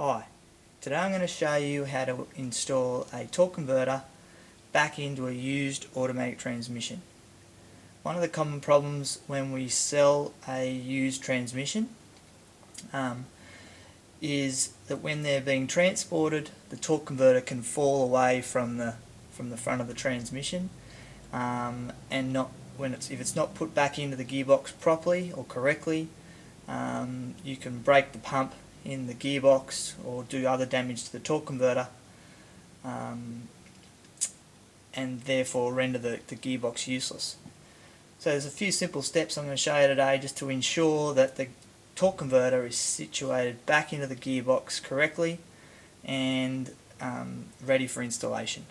Hi, today I'm going to show you how to install a torque converter back into a used automatic transmission. One of the common problems when we sell a used transmission is that when they're being transported, the torque converter can fall away from the front of the transmission, and if it's not put back into the gearbox properly or correctly, you can break the pump in the gearbox or do other damage to the torque converter, and therefore render the gearbox useless. So there's a few simple steps I'm going to show you today just to ensure that the torque converter is situated back into the gearbox correctly and ready for installation.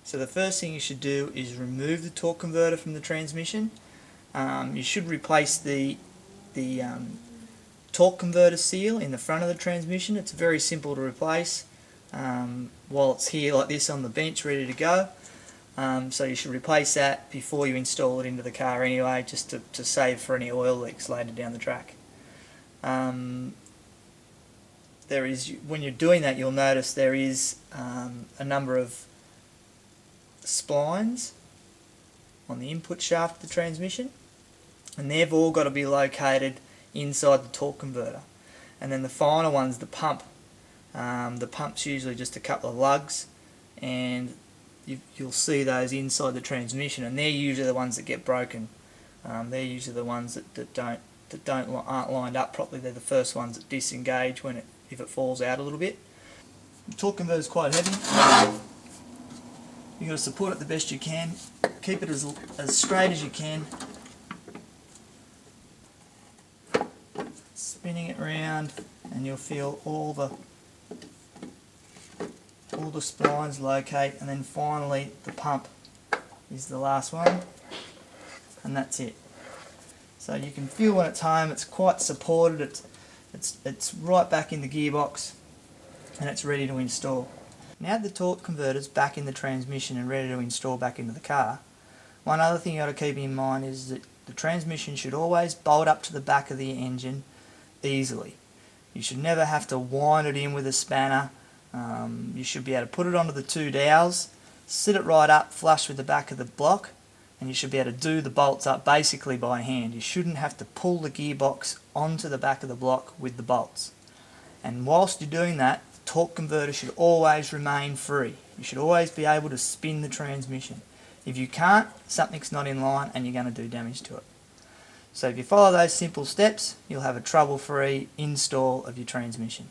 So the first thing you should do is remove the torque converter from the transmission. You should replace the torque converter seal in the front of the transmission. It's very simple to replace while it's here like this on the bench ready to go. So you should replace that before you install it into the car anyway, just to save for any oil leaks later down the track. When you're doing that, you'll notice there is a number of splines on the input shaft of the transmission, and they've all got to be located inside the torque converter. And then the final one's the pump. The pump's usually just a couple of lugs, and you'll see those inside the transmission, and they're usually the ones that get broken. They're usually the ones that aren't lined up properly. They're the first ones that disengage if it falls out a little bit. The torque converter is quite heavy. You've got to support it the best you can. Keep it as straight as you can. Spinning it round, and you'll feel all the splines locate, and then finally the pump is the last one, and that's it. So you can feel when it's home, it's quite supported, it's right back in the gearbox, and it's ready to install. Now the torque converter's back in the transmission and ready to install back into the car, one other thing you've got to keep in mind is that the transmission should always bolt up to the back of the engine easily. You should never have to wind it in with a spanner. You should be able to put it onto the two dowels, sit it right up flush with the back of the block, and you should be able to do the bolts up basically by hand. You shouldn't have to pull the gearbox onto the back of the block with the bolts. And whilst you're doing that, the torque converter should always remain free. You should always be able to spin the transmission. If you can't, something's not in line and you're going to do damage to it. So if you follow those simple steps, you'll have a trouble-free install of your transmission.